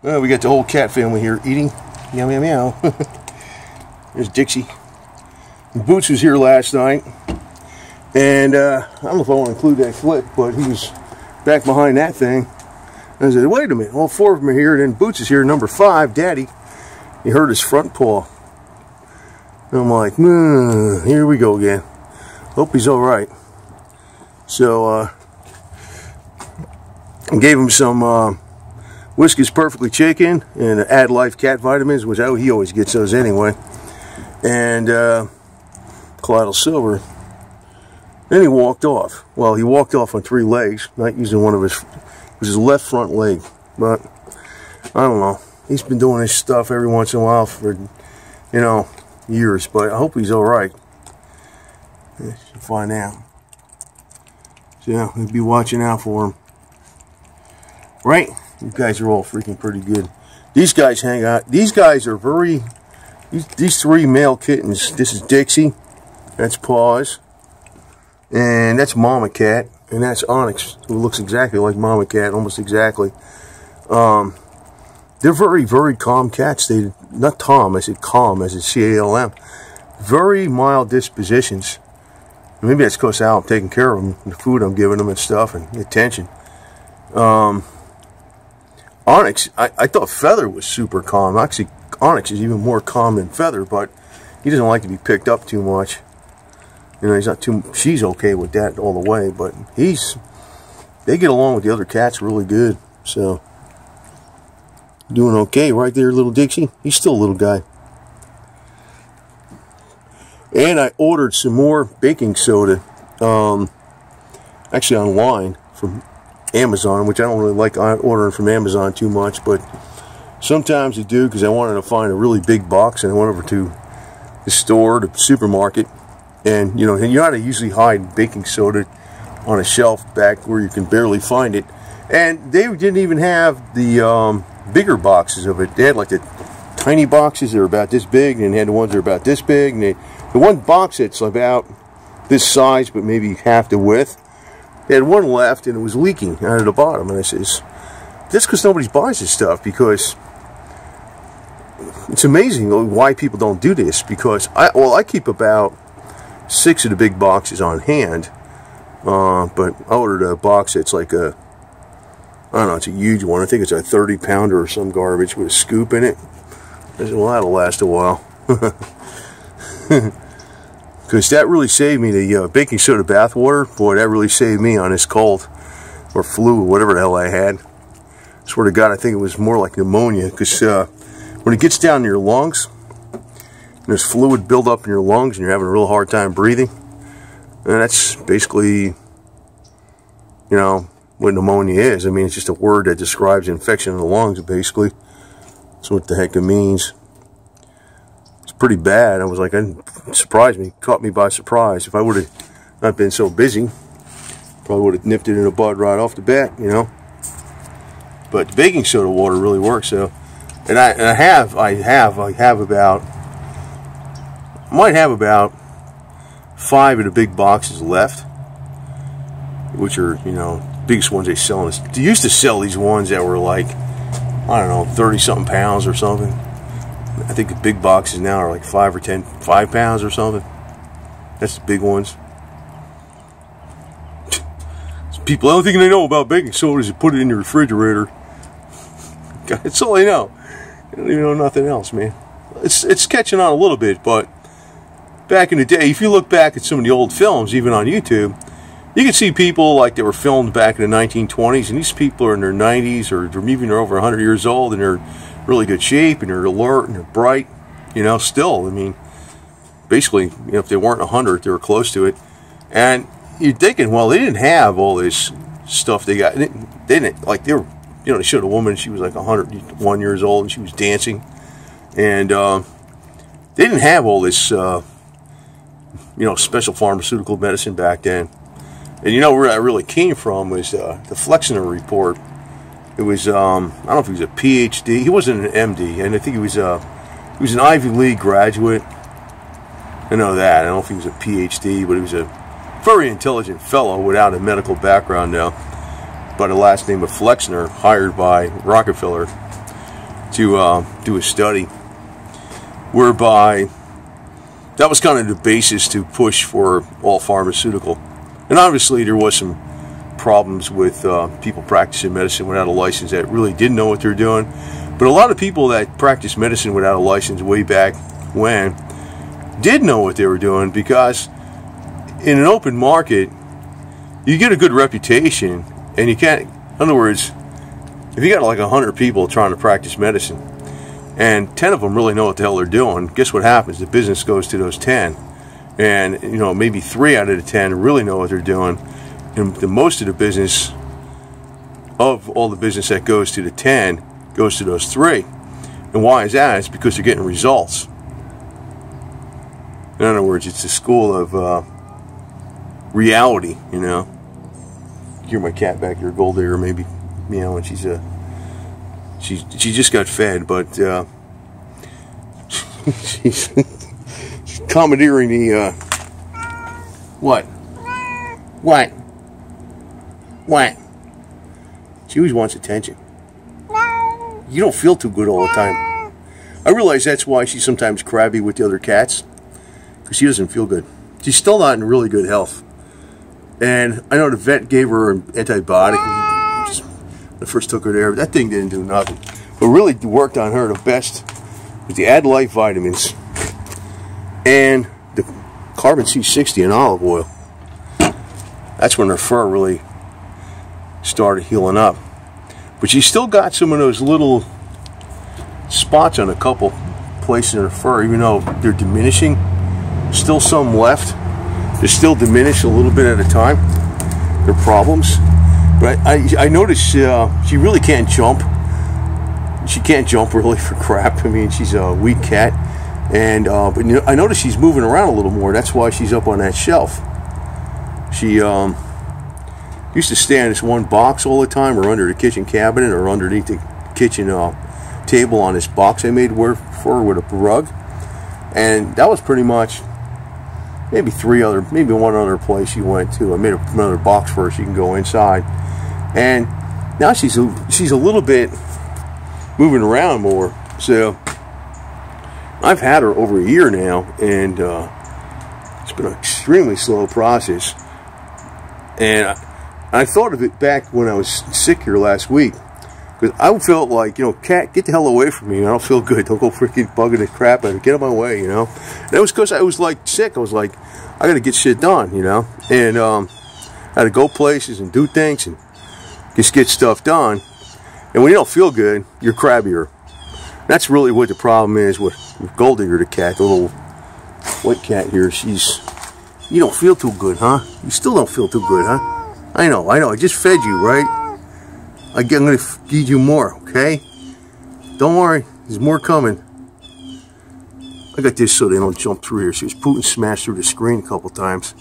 Well, we got the whole cat family here eating. Meow, meow, meow. There's Dixie. Boots was here last night. And I don't know if I want to include that clip, but he was back behind that thing. And I said, wait a minute, all four of them are here. And then Boots is here, number 5, Daddy. He hurt his front paw. And I'm like, here we go again. Hope he's alright. So, I gave him some Whiskas Perfectly Chicken and Add Life cat vitamins, which he always gets those anyway. And Colloidal Silver. Then he walked off. Well, he walked off on 3 legs, not using one of his, it was his left front leg. But, I don't know. He's been doing this stuff every once in a while for, years. But I hope he's alright. Should find out. So, yeah, we'll be watching out for him. Right? You guys are all freaking pretty good. These guys hang out. These guys are very... These 3 male kittens. This is Dixie. That's Paws. And that's Mama Cat. And that's Onyx, who looks exactly like Mama Cat, almost exactly. They're very, very calm cats. They, not Tom, I said calm, as in C-A-L-M. Very mild dispositions. Maybe that's because how I'm taking care of them, the food I'm giving them and stuff, and the attention. Onyx, I thought Feather was super calm. Actually, Onyx is even more calm than Feather, but he doesn't like to be picked up too much. He's not too. She's okay with that all the way, but they get along with the other cats really good. So, doing okay right there, little Dixie. He's still a little guy. And I ordered some more baking soda, actually online from Amazon, which I don't really like ordering from Amazon too much, but sometimes I do because I wanted to find a really big box, and I went over to the store, the supermarket, and you ought to usually hide baking soda on a shelf back where you can barely find it, and they didn't even have the bigger boxes of it. They had like the tiny boxes that are about this big, and they had the ones that are about this big, and the one box that's about this size but maybe half the width, they had one left and it was leaking out of the bottom. And I says, that's because nobody buys this stuff, because it's amazing why people don't do this, because I keep about 6 of the big boxes on hand, but I ordered a box that's like I don't know, it's a huge one. I think it's a 30-pounder or some garbage with a scoop in it. I said, well, that'll last a while. Because that really saved me, the baking soda bath water. Boy, that really saved me on this cold or flu or whatever the hell I had. I swear to God, I think it was more like pneumonia, because when it gets down to your lungs, and there's fluid build up in your lungs and you're having a real hard time breathing, and that's basically, what pneumonia is. I mean, it's just a word that describes infection in the lungs, basically. That's what the heck it means. It's pretty bad. I was like, it surprised me, caught me by surprise. If I would have not been so busy, probably would have nipped it in the bud right off the bat, But the baking soda water really works, so. And I might have about 5 of the big boxes left, which are, biggest ones they sell. They used to sell these ones that were like, I don't know, 30-something pounds or something. I think the big boxes now are like 5 pounds or something. That's the big ones. People, the only thing they know about baking soda is you put it in your refrigerator. That's all they know. They don't even know nothing else, man. It's catching on a little bit, but back in the day, if you look back at some of the old films, even on YouTube, you can see people like they were filmed back in the 1920s, and these people are in their 90s, or even they're over 100 years old, and they're in really good shape, and they're alert, and they're bright, still. I mean, basically, if they weren't 100, they were close to it. And you're thinking, well, they didn't have all this stuff they got. They didn't, like, they were, they showed a woman, she was like 101 years old, and she was dancing. And they didn't have all this, special pharmaceutical medicine back then. And where that really came from was the Flexner report. It was, I don't know if he was a PhD. He wasn't an MD, and I think he was an Ivy League graduate. I know that. I don't know if he was a PhD, but he was a very intelligent fellow without a medical background now. By the last name of Flexner, hired by Rockefeller. to do a study whereby that was kind of the basis to push for all pharmaceutical. And obviously there was some problems with people practicing medicine without a license that really didn't know what they're doing. But a lot of people that practiced medicine without a license way back when did know what they were doing, because in an open market you get a good reputation, and you can't, in other words, if you got like 100 people trying to practice medicine and 10 of them really know what the hell they're doing, guess what happens? The business goes to those 10, and you know, maybe 3 out of the 10 really know what they're doing, and the most of the business, of all the business that goes to the 10, goes to those 3. And why is that? It's because they're getting results. In other words, it's the school of reality, you know. Hear my cat back here, Gold Digger, maybe, you know, and she just got fed, but she's commandeering the what? She always wants attention. You don't feel too good all the time. I realize that's why she's sometimes crabby with the other cats, because she doesn't feel good. She's still not in really good health. And I know the vet gave her an antibiotic when I first took her there. That thing didn't do nothing. What really worked on her the best was the Add Life vitamins and the carbon C60 and olive oil. That's when her fur really started healing up. But she still got some of those little spots on a couple places in her fur, even though they're diminishing. Still some left. They're still diminished a little bit at a time. They're problems. But I noticed she really can't jump. She can't jump really for crap. I mean, she's a weak cat. And but you know, I noticed she's moving around a little more. That's why she's up on that shelf. She used to stay in this one box all the time, or under the kitchen cabinet, or underneath the kitchen table on this box I made for her with a rug. And that was pretty much maybe one other place she went to. I made another box for her. She can go inside. And now she's a little bit moving around more. So I've had her over a year now, and it's been an extremely slow process. And I thought of it back when I was sick here last week, because I felt like, you know, cat, get the hell away from me. I don't feel good. Don't go freaking bugging the crap out of me. Get out of my way, you know. And it was because I was like sick. I was like, I got to get shit done, you know. And I had to go places and do things and just get stuff done. And when you don't feel good, you're crabbier. That's really what the problem is with Gold Digger, the cat, the little white cat here. You don't feel too good, huh? You still don't feel too good, huh? I know. I just fed you, right? I'm going to feed you more, okay? Don't worry, there's more coming. I got this so they don't jump through here. See, Putin smashed through the screen a couple times.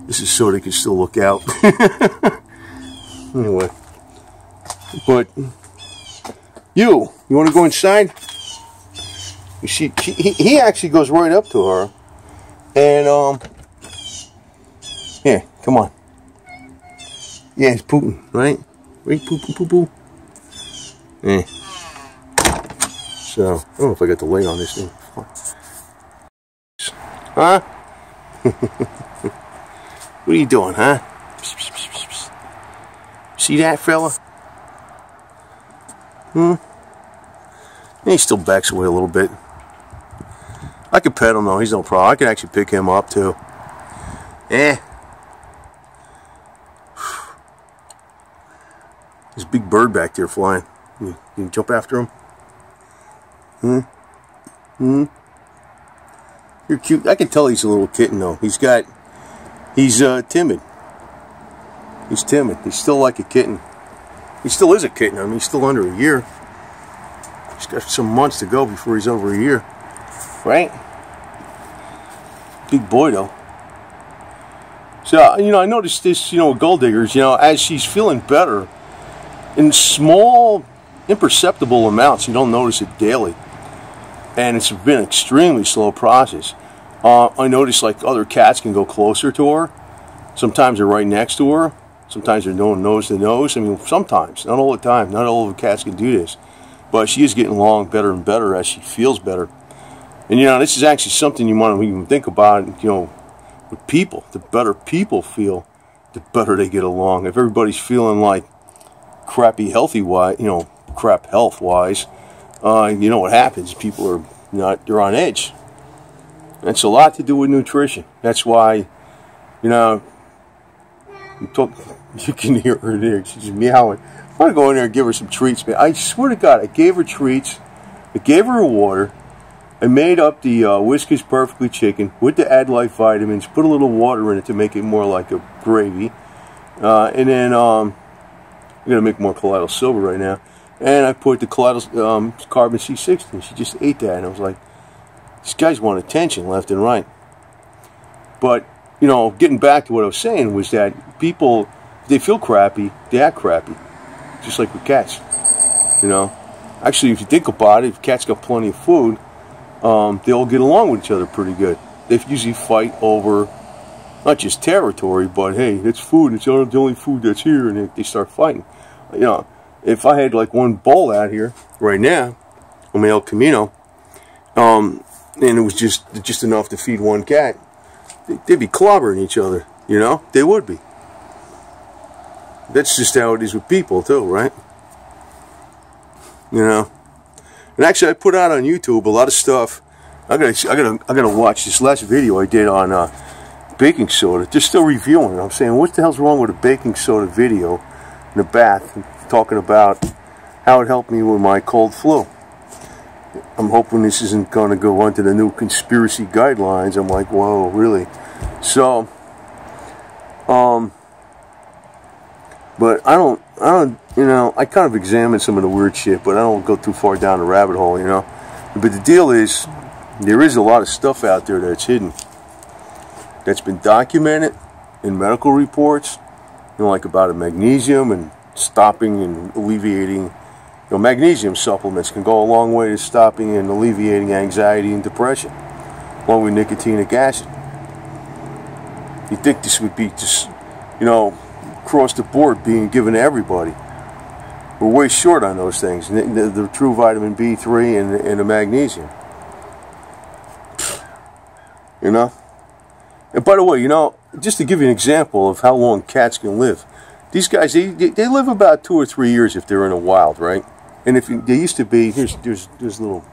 This is so they can still look out. Anyway. But, you want to go inside? You see, he actually goes right up to her. And, here, come on. Yeah, it's Putin, right? Right, poo. Yeah. So, I don't know if I got the light on this thing. Huh? What are you doing, huh? See that, fella? And he still backs away a little bit. I could pet him though, he's no problem. I could actually pick him up too. There's a big bird back there flying. You can jump after him? You're cute. I can tell he's a little kitten though. He's timid. He's timid. He's still like a kitten. He still is a kitten. I mean, he's still under a year. He's got some months to go before he's over a year. Right? Big boy though. So, you know, I noticed this, you know, with Gold Diggers, you know, as she's feeling better, in small, imperceptible amounts, you don't notice it daily. And it's been an extremely slow process. I noticed like other cats can go closer to her. Sometimes they're right next to her. Sometimes they're going nose to nose. I mean, sometimes, not all the time. Not all of the cats can do this. But she is getting along better and better as she feels better. And, you know, this is actually something you want to even think about, you know, with people. The better people feel, the better they get along. If everybody's feeling like crappy healthy-wise, you know, crap health-wise, you know what happens. People are not, they're on edge. That's a lot to do with nutrition. That's why, you know, you can hear her there. She's meowing. I want to go in there and give her some treats, man. I swear to God, I gave her treats. I gave her water. I made up the Whiskas Perfectly Chicken with the Add Life vitamins. Put a little water in it to make it more like a gravy. And then I'm going to make more Colloidal Silver right now. And I put the Colloidal Carbon C60. And she just ate that. And I was like, these guys want attention left and right. But, you know, getting back to what I was saying was that people, if they feel crappy, they act crappy. Just like with cats, you know. Actually, if you think about it, if cats got plenty of food, they all get along with each other pretty good. They usually fight over not just territory, but hey, it's food. It's the only food that's here, and they start fighting. You know, if I had like one bowl out here right now on my El Camino, and it was just enough to feed one cat, they'd be clobbering each other. You know, they would be. That's just how it is with people too, right? You know. And actually, I put out on YouTube a lot of stuff. I gotta watch this last video I did on baking soda. Just still reviewing it. I'm saying, what the hell's wrong with a baking soda video in the bath? Talking about how it helped me with my cold flu. I'm hoping this isn't going to go onto the new conspiracy guidelines. I'm like, whoa, really? So, but I don't, you know, I kind of examine some of the weird shit, but I don't go too far down the rabbit hole, you know. But the deal is, there is a lot of stuff out there that's hidden, that's been documented in medical reports, you know, like about magnesium and stopping and alleviating. You know, magnesium supplements can go a long way to stopping and alleviating anxiety and depression, along with nicotinic acid. You'd think this would be just, you know, across the board being given to everybody. We're way short on those things. The true vitamin B3 and the magnesium. You know? And by the way, you know, just to give you an example of how long cats can live. These guys, they live about 2 or 3 years if they're in the wild, right? And if they used to be, there's little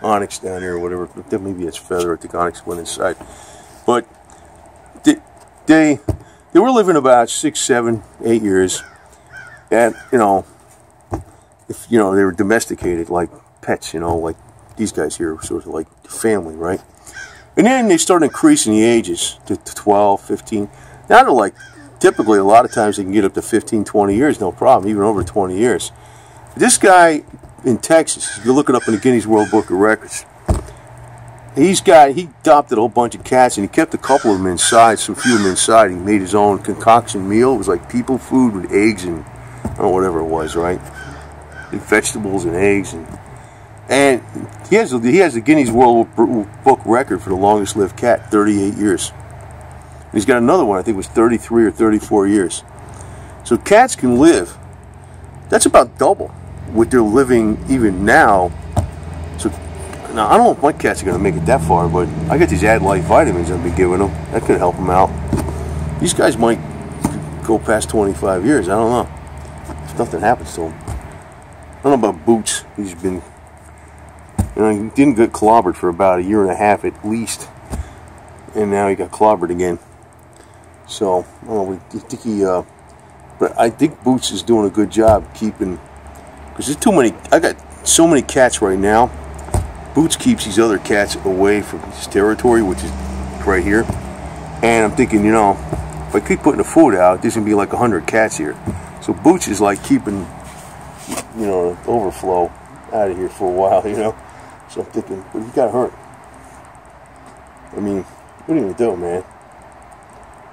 onyx down here or whatever. Maybe it's feather. I think onyx went inside. But they were living about 6, 7, 8 years, and you know, if you know, they were domesticated like pets, you know, like these guys here, sort of like family, right? And then they start increasing the ages to 12, 15. Now they're like, typically a lot of times they can get up to 15, 20 years, no problem, even over 20 years. This guy in Texas, if you look it up in the Guinness World Book of Records, he adopted a whole bunch of cats, and he kept a couple of them inside, some few of them inside. He made his own concoction meal. It was like people food with eggs and, I don't know, whatever it was, right? And vegetables and eggs. And he has the Guinness World Book record for the longest lived cat, 38 years. And he's got another one, I think it was 33 or 34 years. So cats can live. That's about double what they're living even now. So now, I don't know if my cats are going to make it that far, but I got these Add Life vitamins I've been giving them. That could help them out. These guys might go past 25 years. I don't know. If nothing happens to them. I don't know about Boots. He's been, you know, he didn't get clobbered for about 1.5 years at least. And now he got clobbered again. So, I don't know, I think he, but I think Boots is doing a good job keeping, because there's too many, I got so many cats right now. Boots keeps these other cats away from his territory, which is right here. And I'm thinking, you know, if I keep putting the food out, there's going to be like 100 cats here. So Boots is like keeping, you know, the overflow out of here for a while, you know. So I'm thinking, but he got hurt. I mean, what are you going to do, man?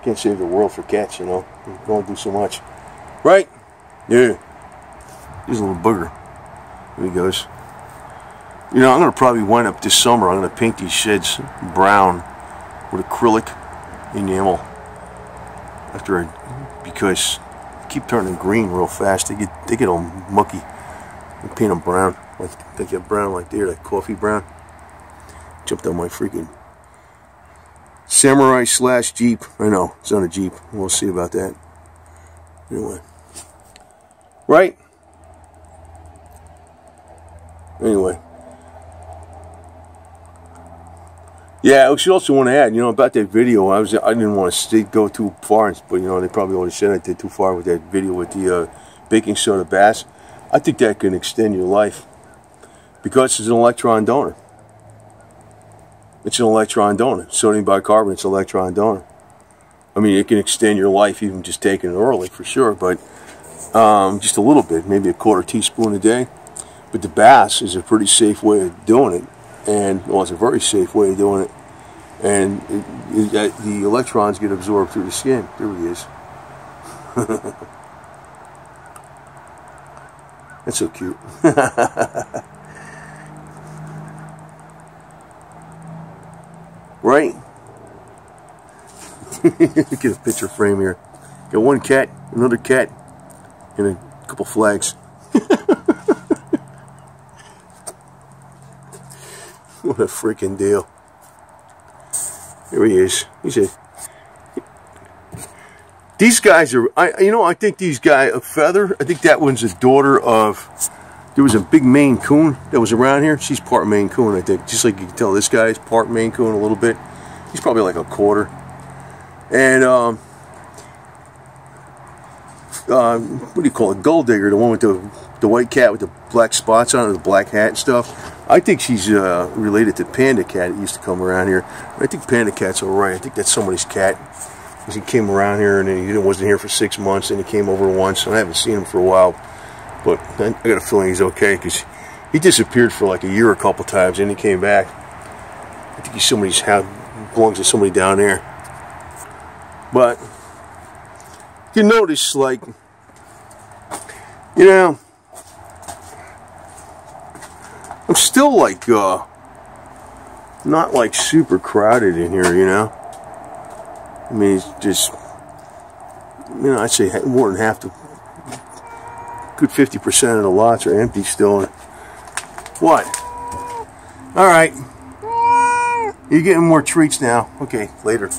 Can't save the world for cats, you know. You can only do so much. Right? Yeah. Here's a little booger. There he goes. You know, I'm going to probably wind up this summer, I'm going to paint these sheds brown with acrylic enamel. Because they keep turning green real fast. They get all mucky. I paint them brown. I think that brown like there, that coffee brown. Jumped on my freaking Samurai slash Jeep. I know, it's on a Jeep. We'll see about that. Anyway. Right? Anyway. Yeah, I should also want to add, about that video. I didn't want to go too far, but they probably already said I did too far with that video with the baking soda bass. I think that can extend your life because it's an electron donor. It's an electron donor. Sodium bicarbonate, it's an electron donor. I mean, it can extend your life even just taking it orally for sure, but just a little bit, maybe a quarter teaspoon a day. But the bass is a pretty safe way of doing it. And, well, it's a very safe way of doing it. And the electrons get absorbed through the skin. There he is. That's so cute. Right? Get a picture frame here. Got one cat, another cat, and a couple flags. What a freaking deal. Here he is. These guys are, I think these guys, a feather, I think that one's a daughter of, there was a big Maine Coon that was around here. She's part Maine Coon, I think. Just like you can tell this guy is part Maine Coon a little bit. He's probably like a quarter. And, what do you call it? Gold Digger, the one with the white cat with the black spots on it, the black hat and stuff. I think she's related to Panda Cat. It used to come around here. I think Panda Cat's alright. I think that's somebody's cat. He came around here and then he wasn't here for 6 months, and he came over once, and I haven't seen him for a while. But I got a feeling he's okay because he disappeared for like a year a couple times, and he came back. I think he's somebody's house, belongs to somebody down there. But you notice, like, I'm still like not like super crowded in here, I mean, it's just, I'd say more than half the, good 50% of the lots are empty still. What? All right. You're getting more treats now. Okay, later.